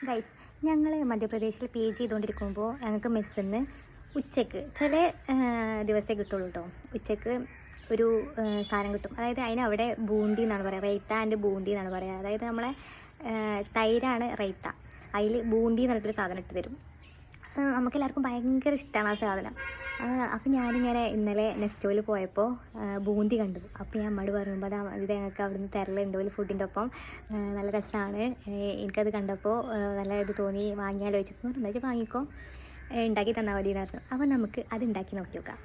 Guys, ഞങ്ങൾ മധ്യപ്രദേശിൽ PG ചെയ്തുകൊണ്ടിരിക്കുമ്പോൾ ഞങ്ങൾക്ക് മെസ്സിൽ നിന്ന് ഉച്ചയ്ക്ക് ചില ദിവസമേ കിട്ടുള്ളൂ കേട്ടോ. ഉച്ചയ്ക്ക് ഒരു സാധനം കിട്ടും. അതായത് അതിനവിടെ ബൂന്തി എന്നാണ് പറയുക. റൈത്ത ആൻഡ് ബൂന്തി എന്നാണ് പറയുക. അതായത് നമ്മളെ തൈരാണ് റൈത്ത, അതിൽ ബൂന്തി എന്ന് പറഞ്ഞിട്ടൊരു സാധനം ഇട്ട് തരും. നമുക്കെല്ലാവർക്കും ഭയങ്കര ഇഷ്ടമാണ് ആ സാധനം. അപ്പോൾ ഞാനിങ്ങനെ ഇന്നലെ നെസ്റ്റോയിൽ പോയപ്പോൾ ബൂന്തി കണ്ടു. അപ്പോൾ ഞാൻ അമ്മയോട് പറയുമ്പോൾ ഇത് ഞങ്ങൾക്ക് അവിടെ നിന്ന് തരലുണ്ട് ഒരു ഫുഡിൻ്റെ ഒപ്പം, നല്ല രസമാണ്. എനിക്കത് കണ്ടപ്പോൾ നല്ല ഇത് തോന്നി, വാങ്ങിയാലോ ചോദിച്ചപ്പോൾ എന്താ വെച്ചാൽ വാങ്ങിക്കോ, ഉണ്ടാക്കി തന്നാൽ മതി എന്ന് പറഞ്ഞു. അപ്പോൾ നമുക്ക് അത് ഉണ്ടാക്കി നോക്കി നോക്കാം.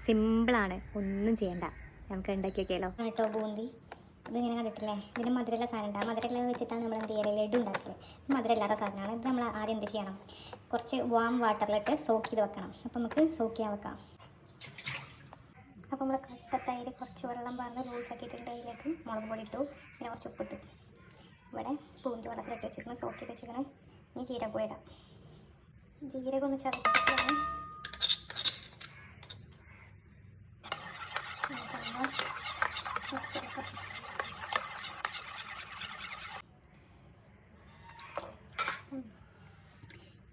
സിമ്പിളാണ്, ഒന്നും ചെയ്യണ്ട, നമുക്ക് ഉണ്ടാക്കി നോക്കിയാലോ കേട്ടോ. ബൂന്തി ഇതിങ്ങനെ കണ്ടിട്ടില്ലേ, ഇതിന് മധുരമുള്ള സാധനം ഉണ്ട്. ആ മധുരമുള്ള വെച്ചിട്ടാണ് നമ്മൾ എന്ത് ചെയ്യുക, ലഡു ഉണ്ടാക്കല്. മധുരമില്ലാത്ത സാധനമാണ് ഇത്. നമ്മൾ ആദ്യം എന്ത് ചെയ്യണം, കുറച്ച് വാം വാട്ടറിലിട്ട് സോക്ക് ചെയ്ത് വെക്കണം. അപ്പോൾ നമുക്ക് സോക്ക് ചെയ്യാൻ വെക്കാം. അപ്പോൾ നമ്മൾ കട്ട തൈര് കുറച്ച് വെള്ളം പറഞ്ഞ് ലൂസാക്കിയിട്ടുണ്ട്. അതിലേക്ക് മുളക് പൊടി ഇട്ടു, പിന്നെ കുറച്ച് ഉപ്പിട്ടു. ഇവിടെ ബൂന്തി വെള്ളത്തിലിട്ട് വെച്ചിരിക്കണം, സോക്ക് ചെയ്ത് വെച്ചിരിക്കണം. ഇനി ജീരകം കൂടി ഇടാം. ജീരകം ഒന്ന് ചതച്ചിട്ടാണ്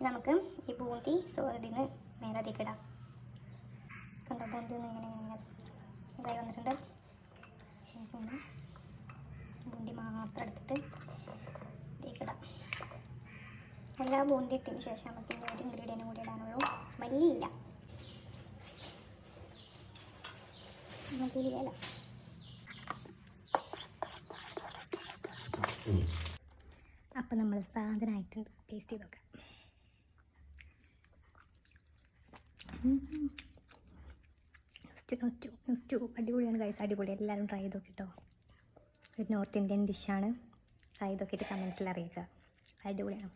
നമുക്ക് ഈ ബൂന്തി ഇതിന് നേരെ അതിക്കിടാം. കണ്ടോ, ബൂന്തി ഒന്ന് ഇങ്ങനെ ഇങ്ങനെ ഇതായി വന്നിട്ടുണ്ട്. ബൂന്തി മാത്രം എടുത്തിട്ട് ഇതിക്കിടാം. എല്ലാ ബൂന്തി ഇട്ടതിന് ശേഷം നമുക്ക് ഇനി ഒരു ഇൻഗ്രീഡിയൻറ്റും കൂടി ഇടാനുള്ളൂ. മല്ലിയില, മല്ലിയില. അപ്പം നമ്മൾ സാധനമായിട്ടുണ്ട്, ടേസ്റ്റ് ചെയ്ത് നോക്കാം. സ്റ്റൂ അടിപൊളിയാണ് ഗൈസ്, അടിപൊളി. എല്ലാവരും ട്രൈ ചെയ്ത് നോക്കിട്ടോ. ഒരു നോർത്ത് ഇന്ത്യൻ ഡിഷാണ്. ട്രൈ ചെയ്ത് നോക്കിയിട്ട് കമൻസിൽ അറിയിക്കുക. അടിപൊളിയാണ്.